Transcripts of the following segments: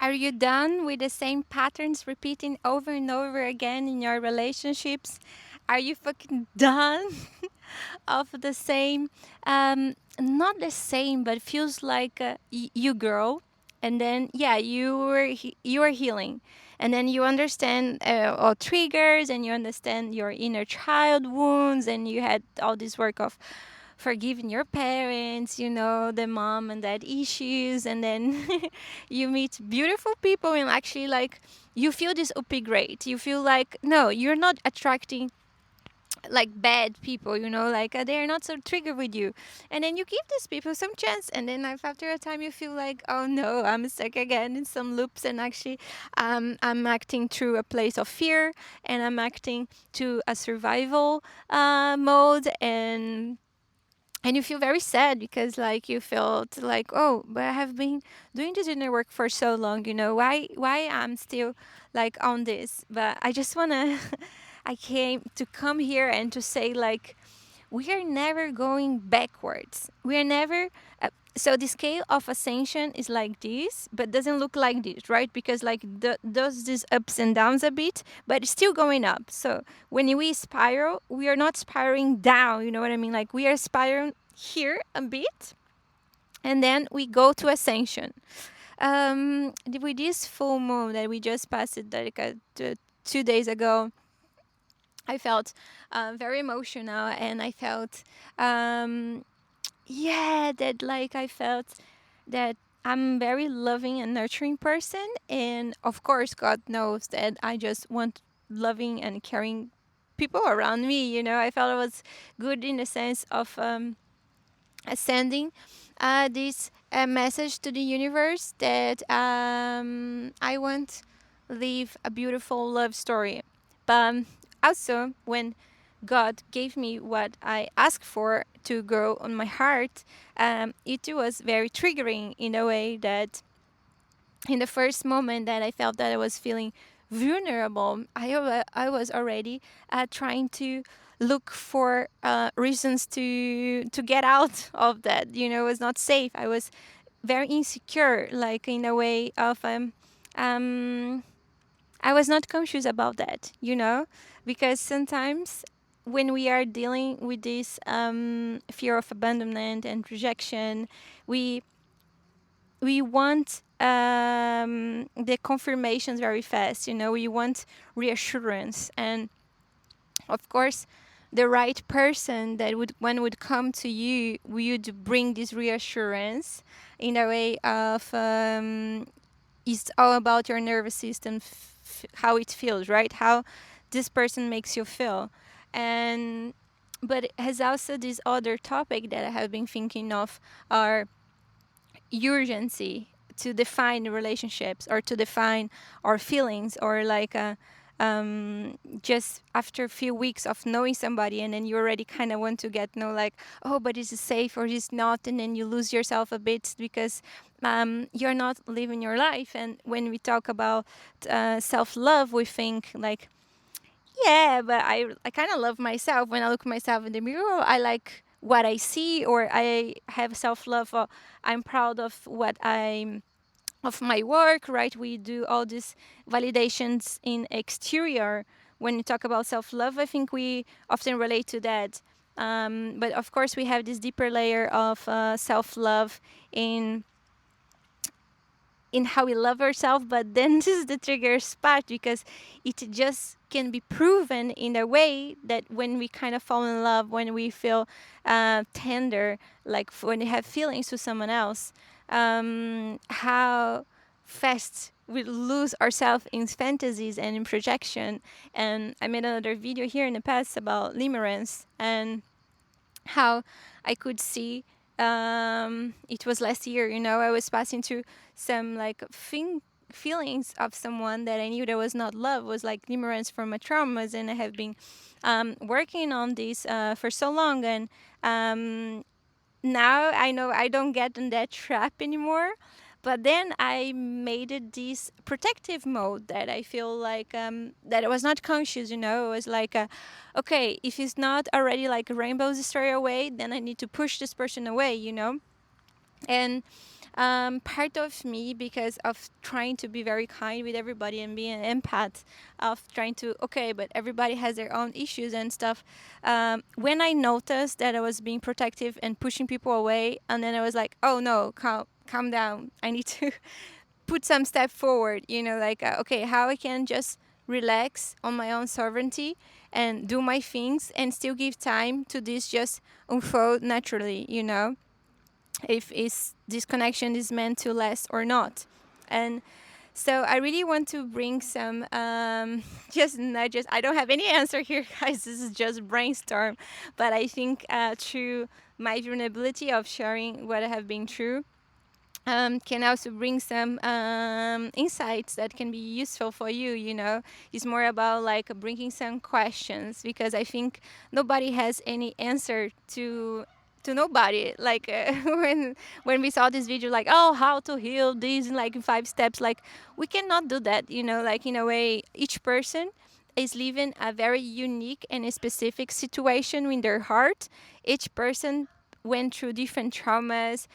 Are you done with the same patterns repeating over and over again in your relationships? Are you fucking done of the same, not the same, but feels like you grow, and then yeah, you are healing, and then you understand all triggers, and you understand your inner child wounds, and you had all this work of forgiving your parents, the mom and dad issues, and then you meet beautiful people and actually like you feel this upgrade. You feel like no, you're not attracting like bad people, like they're not so triggered with you, and then you give these people some chance, and then after a time you feel like, oh no, I'm stuck again in some loops, and actually I'm acting through a place of fear, and I'm acting to a survival mode, and you feel very sad because like you felt like, oh, but I have been doing this inner work for so long, why I'm still like on this. But I just want to I came to come here and to say like we are never going backwards. We are never. So the scale of ascension is like this, but doesn't look like this, right? Because like does these ups and downs a bit, but it's still going up. So when we spiral, we are not spiraling down. You know what I mean? Like we are spiraling here a bit, and then we go to ascension. With this full moon that we just passed, like 2 days ago, I felt very emotional, and I felt, yeah, that like I felt that I'm a very loving and nurturing person, and of course, God knows that I just want loving and caring people around me. I felt it was good in the sense of sending this message to the universe that I want live a beautiful love story. But also, when God gave me what I asked for to grow on my heart, it was very triggering in a way that in the first moment that I felt that I was feeling vulnerable, I was already trying to look for reasons to get out of that. It was not safe. I was very insecure, like in a way of um, I was not conscious about that, because sometimes when we are dealing with this fear of abandonment and rejection, we we want the confirmations very fast. We want reassurance, and of course, the right person that would come to you would bring this reassurance in a way of it's all about your nervous system, how it feels, right? How this person makes you feel, and but it has also this other topic that I have been thinking of are urgency to define relationships or to define our feelings, or like just after a few weeks of knowing somebody, and then you already kind of want to get know like, oh, but is it safe or is it not, and then you lose yourself a bit because you're not living your life. And when we talk about self-love, we think like, yeah, but I kind of love myself. When I look myself in the mirror, I like what I see, or I have self-love, or I'm proud of what I'm of my work, right? We do all these validations in exterior. When you talk about self-love, I think we often relate to that. But of course, we have this deeper layer of self-love in how we love ourselves. But then this is the trigger spot, because it just can be proven in a way that when we kind of fall in love, when we feel tender, like when we have feelings to someone else, how fast we lose ourselves in fantasies and in projection. And I made another video here in the past about limerance, and how I could see, it was last year, I was passing through some like feelings of someone that I knew that was not love, was like limerence from my traumas, and I have been working on this for so long, and now I know I don't get in that trap anymore. But then I made it this protective mode that I feel like that I was not conscious. It was like, okay, if it's not already like rainbows stray away, then I need to push this person away. And part of me, because of trying to be very kind with everybody and being an empath, of trying to, okay, but everybody has their own issues and stuff. When I noticed that I was being protective and pushing people away, and then I was like, oh no, calm down. I need to put some step forward, like, okay, how I can just relax on my own sovereignty and do my things and still give time to this just unfold naturally, if this connection is meant to last or not. And so I really want to bring some just nudges. I don't have any answer here, guys. This is just brainstorm. But I think through my vulnerability of sharing what I have been through, can also bring some insights that can be useful for you. It's more about like bringing some questions, because I think nobody has any answer to nobody. Like when we saw this video, like, oh, how to heal this in like 5 steps, like we cannot do that. Like, in a way, each person is living a very unique and a specific situation in their heart. Each person went through different traumas.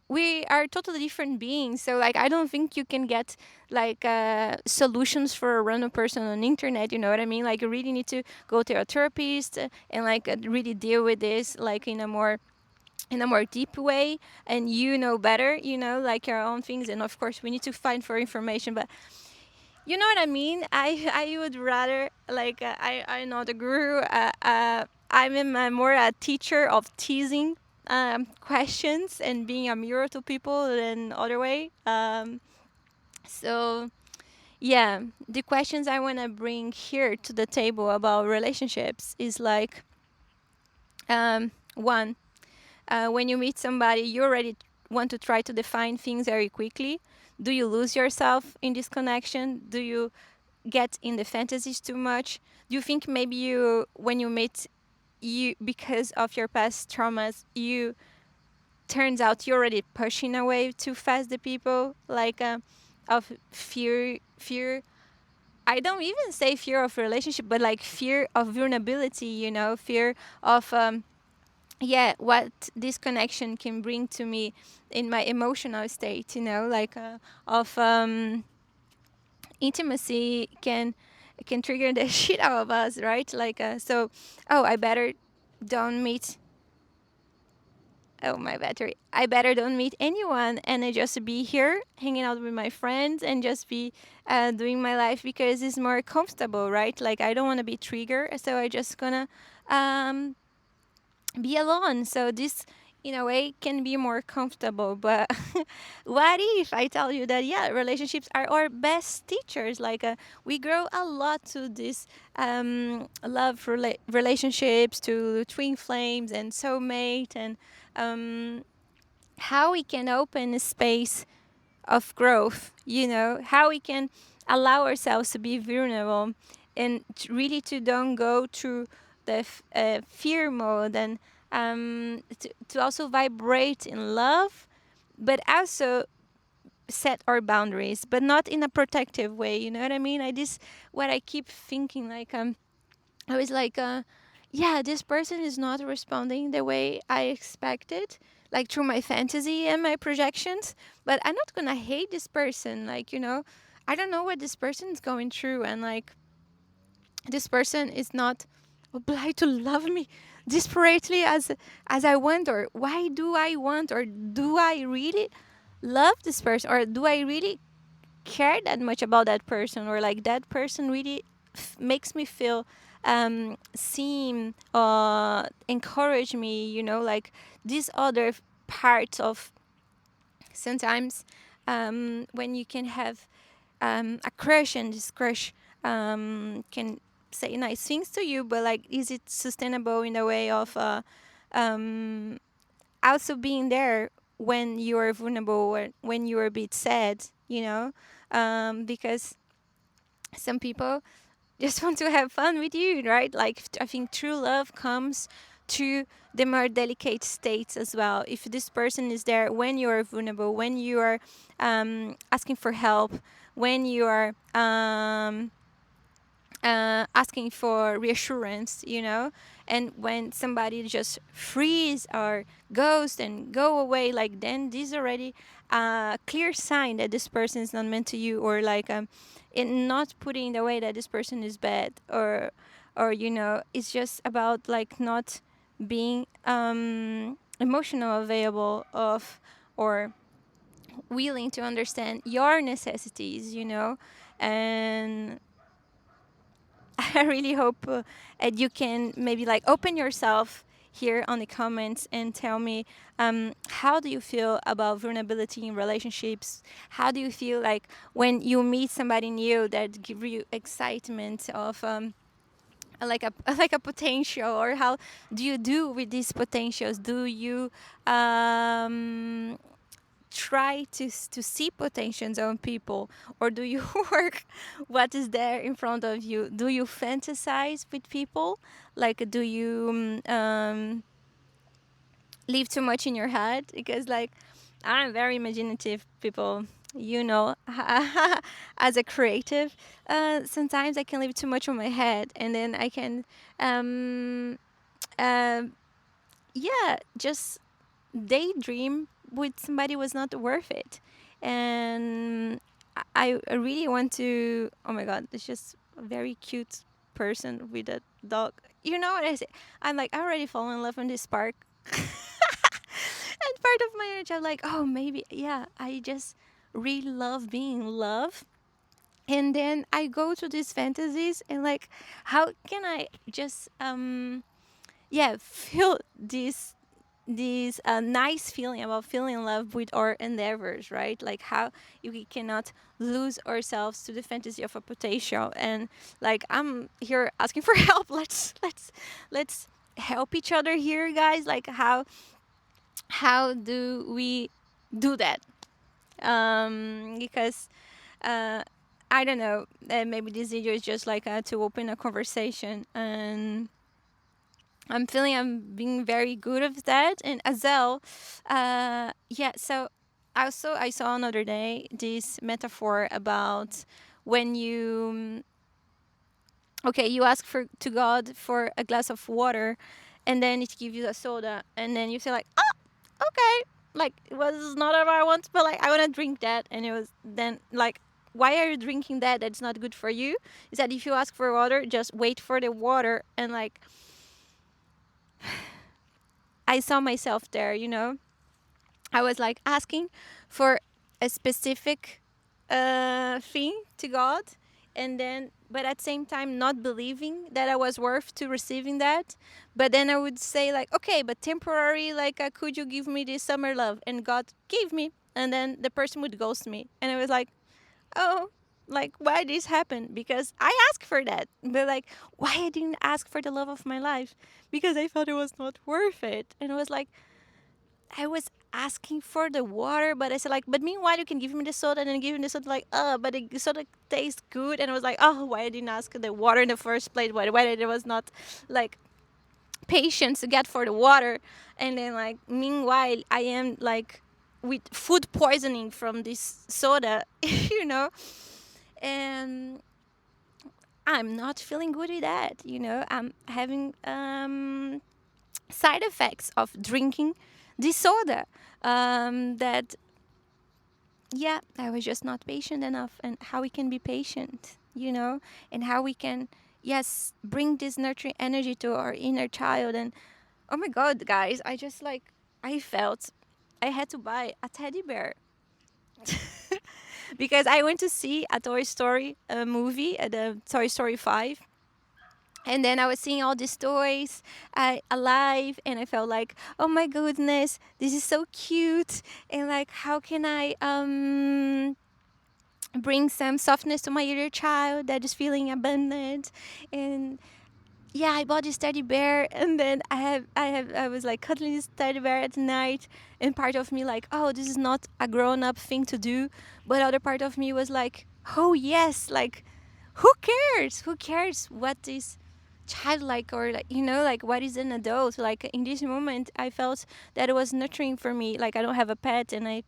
We are totally different beings, so like I don't think you can get like solutions for a random person on the internet. You know what I mean? Like, you really need to go to a therapist and like really deal with this like in a more deep way, and better, like your own things. And of course we need to find for information, but you know what I mean. I would rather like I'm not a guru. I'm more a teacher of teasing questions and being a mirror to people than other way. So yeah, the questions I want to bring here to the table about relationships is like, one, when you meet somebody, you already want to try to define things very quickly. Do you lose yourself in this connection? Do you get in the fantasies too much? Do you think maybe when you meet, you, because of your past traumas, you turns out you're already pushing away too fast the people, like of fear. I don't even say fear of relationship, but like fear of vulnerability, fear of yeah, what this connection can bring to me in my emotional state, like of intimacy can trigger the shit out of us, right? Like so, oh, I better don't meet. Oh, my battery. I better don't meet anyone, and I just be here hanging out with my friends and just be doing my life because it's more comfortable, right? Like, I don't want to be triggered, so I just gonna um, be alone. So this, in a way, can be more comfortable. But what if I tell you that, yeah, relationships are our best teachers? Like we grow a lot to this relationships, to twin flames and soulmate, and um, how we can open a space of growth, how we can allow ourselves to be vulnerable and really to don't go through the fear mode, and to also vibrate in love, but also set our boundaries, but not in a protective way. You know what I mean? This what I keep thinking, like I was like, yeah, this person is not responding the way I expected, like through my fantasy and my projections. But I'm not gonna hate this person. Like, I don't know what this person is going through, and like, this person is not obliged to love me desperately as I want, or why do I want, or do I really love this person, or do I really care that much about that person, or like that person really makes me feel seen, encourage me, like these other parts of sometimes when you can have a crush, and this crush can say nice things to you, but like, is it sustainable in a way of um, also being there when you are vulnerable, or when you are a bit sad, because some people just want to have fun with you, right? Like, I think true love comes to the more delicate states as well. If this person is there when you are vulnerable, when you are asking for help, when you are asking for reassurance, you know. And when somebody just freeze or ghost and go away, like, then this is already a clear sign that this person is not meant to you, or like in not putting the way that this person is bad, or you know, it's just about like not being emotional available of, or willing to understand your necessities, you know. And I really hope you can maybe like open yourself here on the comments and tell me, how do you feel about vulnerability in relationships? How do you feel like when you meet somebody new that give you excitement of like a like a potential, or how do you do with these potentials? Do you try to see potentials on people, or do you work what is there in front of you? Do you fantasize with people? Like, do you live too much in your head? Because like, I'm very imaginative, people, you know. As a creative, sometimes I can live too much on my head, and then I can um uh, yeah, just daydream with somebody was not worth it. And I really want to, oh my god, it's just a very cute person with a dog. You know what I say? I'm like, I already fall in love in this park. And part of my energy, I'm like, oh, maybe, yeah, I just really love being in love. And then I go to these fantasies and like, how can I just yeah, feel this nice feeling about feeling in love with our endeavors, right? Like how we cannot lose ourselves to the fantasy of a potential. And like, I'm here asking for help. Let's help each other here, guys. Like, how do we do that? Because I don't know. Maybe this video is just like to open a conversation, and I'm feeling I'm being very good of that. And Azel, yeah. So also I saw another day this metaphor about when you okay, you ask for to God for a glass of water, and then it gives you a soda, and then you say like, oh, okay, like it was not what I want, but like I want to drink that, and it was then like. Why are you drinking that? That's not good for you. Is that if you ask for water, just wait for the water, and like I saw myself there, you know. I was like asking for a specific thing to God, and then, but at the same time, not believing that I was worth to receiving that. But then I would say like, okay, but temporary, like, could you give me this summer love? And God gave me, and then the person would ghost me, and I was like, oh, like why this happened? Because I asked for that, but like, why I didn't ask for the love of my life? Because I thought it was not worth it, and it was like I was asking for the water, but I said like, but meanwhile you can give me the soda, and then give me the soda, like, but the soda tastes good, and I was like, oh, why I didn't ask the water in the first place? Why there was not like patience to get for the water, and then like meanwhile I am like with food poisoning from this soda, you know, and I'm not feeling good with that, you know. I'm having side effects of drinking this soda, that yeah, I was just not patient enough. And how we can be patient, you know, and how we can, yes, bring this nurturing energy to our inner child. And oh my god, guys, I just like, I felt I had to buy a teddy bear because I went to see a Toy Story movie at the Toy Story 5. And then I was seeing all these toys alive, and I felt like, oh my goodness, this is so cute. And like, how can I bring some softness to my inner child that is feeling abandoned? And yeah, I bought this teddy bear, and then I was like cuddling this teddy bear at night, and part of me like, oh, this is not a grown-up thing to do, but other part of me was like, oh yes, like, who cares what is childlike, or like, you know, like what is an adult. Like in this moment I felt that it was nurturing for me. Like, I don't have a pet, and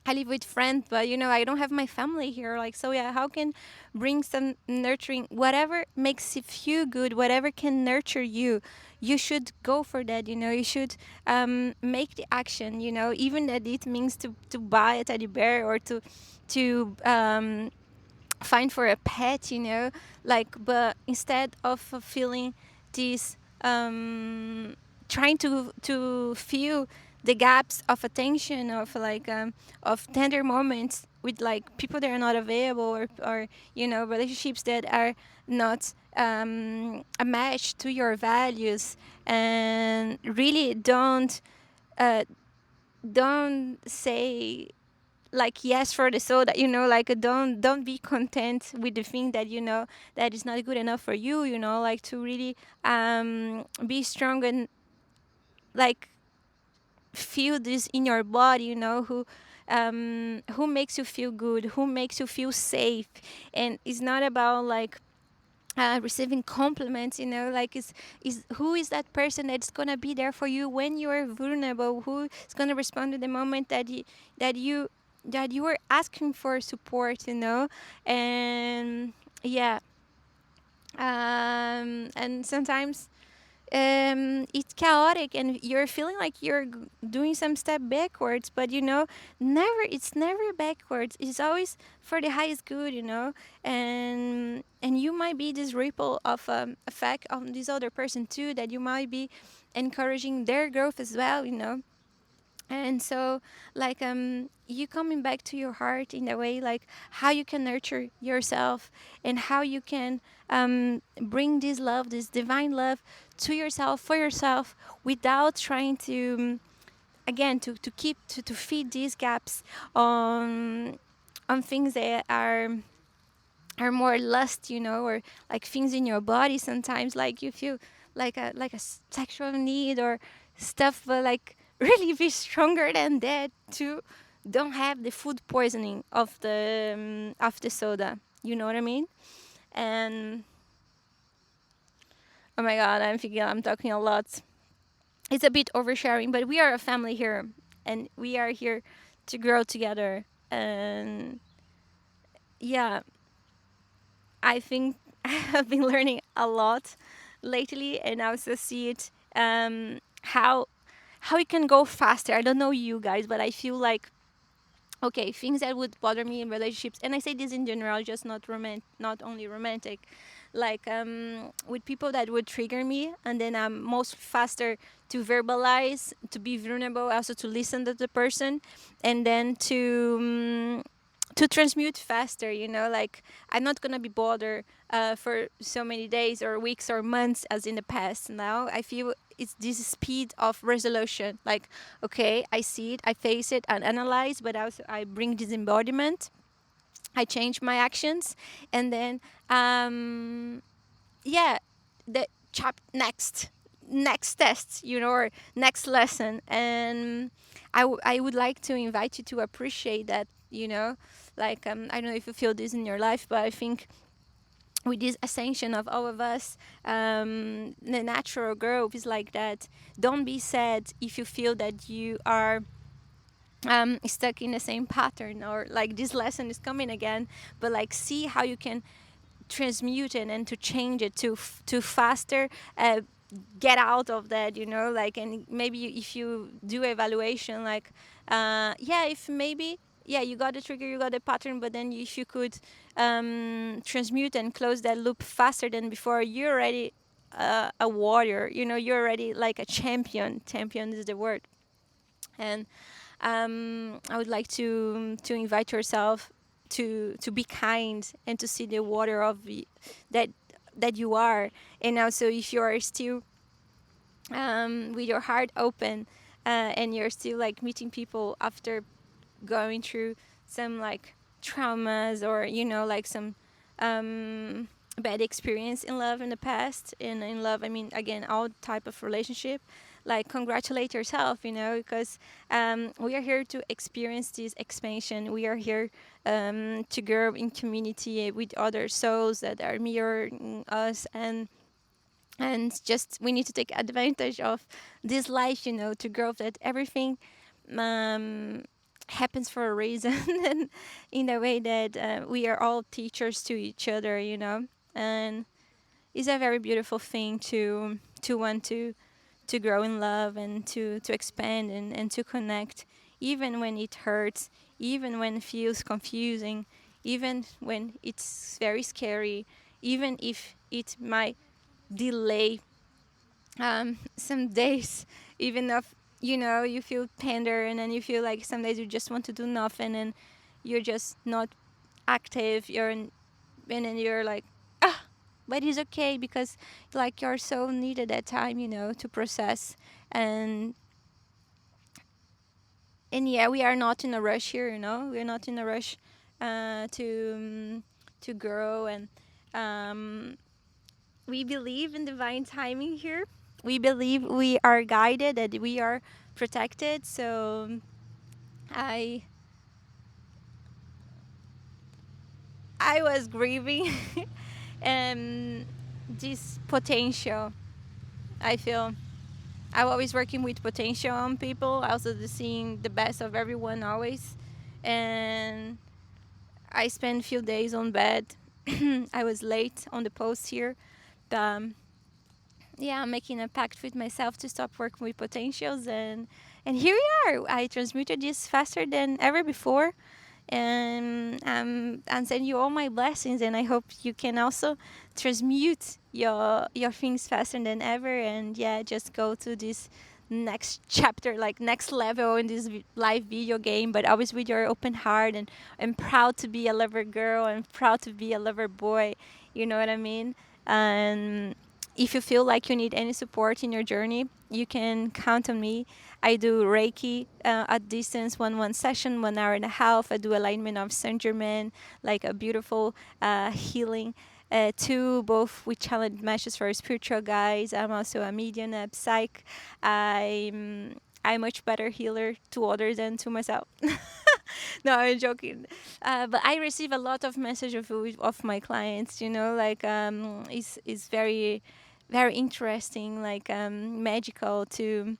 I live with friends, but I don't have my family here. Like, so yeah, how can bring some nurturing, whatever makes you feel good, whatever can nurture you, you should go for that. You should make the action. Even that it means to buy a teddy bear or to find for a pet, like, but instead of feeling this, trying to feel the gaps of attention, of like, of tender moments with like people that are not available, or relationships that are not a match to your values, and really uh, don't say like yes for the soda, like, don't be content with the thing that that is not good enough for you, like, to really be strong and like feel this in your body, who makes you feel good, who makes you feel safe. And it's not about like receiving compliments, like, is who is that person that's gonna be there for you when you're vulnerable, who is gonna respond to the moment that you that you are asking for support, and yeah. And sometimes it's chaotic and you're feeling like you're doing some step backwards, but never, it's never backwards, it's always for the highest good, and you might be this ripple of effect on this other person too, that you might be encouraging their growth as well, and so, like, you coming back to your heart in a way, like how you can nurture yourself, and how you can bring this love, this divine love, to yourself, for yourself, without trying to, again, to feed these gaps on things that are more lust, or like things in your body. Sometimes, like, you feel like a sexual need or stuff, but like really be stronger than that to don't have the food poisoning of the soda. You know what I mean? And oh my god, I'm thinking I'm talking a lot. It's a bit oversharing, but we are a family here, and we are here to grow together. And yeah, I think I have been learning a lot lately, and I also see it, how it can go faster. I don't know you guys, but I feel like, okay, things that would bother me in relationships, and I say this in general, just not only romantic, like, with people that would trigger me, and then I'm most faster to verbalize, to be vulnerable, also to listen to the person, and then to transmute faster, like, I'm not gonna be bothered for so many days or weeks or months as in the past. Now I feel it's this speed of resolution, like, okay, I see it, I face it and analyze, but also I bring this embodiment, I change my actions, and then yeah, the chap next test, or next lesson. And I would like to invite you to appreciate that, like, I don't know if you feel this in your life, but I think with this ascension of all of us, the natural growth is like that. Don't be sad if you feel that you are stuck in the same pattern, or like this lesson is coming again, but like, see how you can transmute it and to change it to faster get out of that, like. And maybe if you do evaluation, like, yeah, if maybe, yeah, you got the trigger, you got the pattern, but then if you could transmute and close that loop faster than before, you're already a warrior, you're already like a champion is the word. And I would like to invite yourself to be kind and to see the water of that that you are. And also, if you are still with your heart open, and you're still like meeting people after going through some like traumas, or like some bad experience in love in the past. And in love, I mean, again, all type of relationship, like, congratulate yourself, because we are here to experience this expansion. We are here to grow in community with other souls that are mirroring us, and just we need to take advantage of this life, to grow that everything um, happens for a reason, and in the way that we are all teachers to each other, and it's a very beautiful thing to want to grow in love and to expand and to connect, even when it hurts, even when it feels confusing, even when it's very scary, even if it might delay some days, even if you feel tender, and then you feel like some days you just want to do nothing, and you're just not active, and then you're like, ah, but it's okay, because like you're so needed that time, to process. And and yeah, we are not in a rush here, we're not in a rush to grow. And um we believe in divine timing here. We believe we are guided, that we are protected. So i I was grieving and this potential. I feel I'm always working with potential on people, also seeing the best of everyone always. And I spent a few days on bed. I was late on the post here. Um, yeah, I'm making a pact with myself to stop working with potentials, and here we are. I transmuted this faster than ever before, and I'm sending you all my blessings, and I hope you can also transmute your things faster than ever, and yeah, just go to this next chapter, like next level in this live video game, but always with your open heart. And I'm proud to be a lover girl, and proud to be a lover boy, you know what I mean. And if you feel like you need any support in your journey, you can count on me. I do Reiki at distance, one session, 1 hour and a half. I do alignment of Saint Germain, like a beautiful healing. Two, both with challenge matches for spiritual guides. I'm also a medium, a psych. I'm much better healer to others than to myself. No, I'm joking. But I receive a lot of messages of my clients. Like it's very, very interesting, like magical to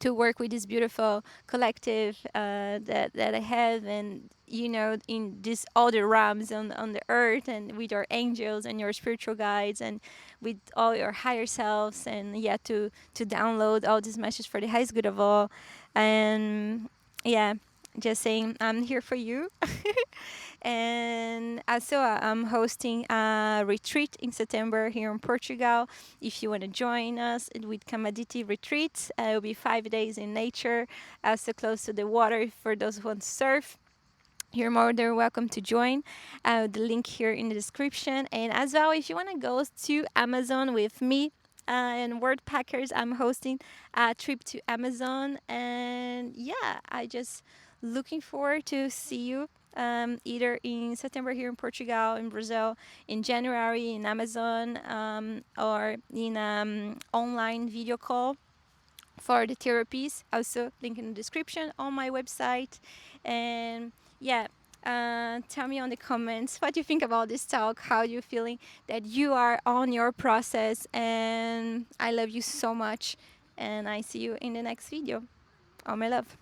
work with this beautiful collective that I have, and in these other realms on the earth, and with your angels and your spiritual guides, and with all your higher selves, and yeah, to download all these messages for the highest good of all. And yeah, just saying I'm here for you. And also, I'm hosting a retreat in September here in Portugal. If you want to join us with Kamaditi retreats, it will be 5 days in nature, also close to the water for those who want to surf. You're more than welcome to join. The link here in the description. And as well, if you want to go to Amazon with me and Word Packers, I'm hosting a trip to Amazon. And yeah, I just looking forward to see you either in September here in Portugal, in Brazil, in January in Amazon, or in online video call for the therapies. Also, link in the description on my website. And yeah, tell me on the comments what you think about this talk, how you feeling that you are on your process. And I love you so much. And I see you in the next video. All my love.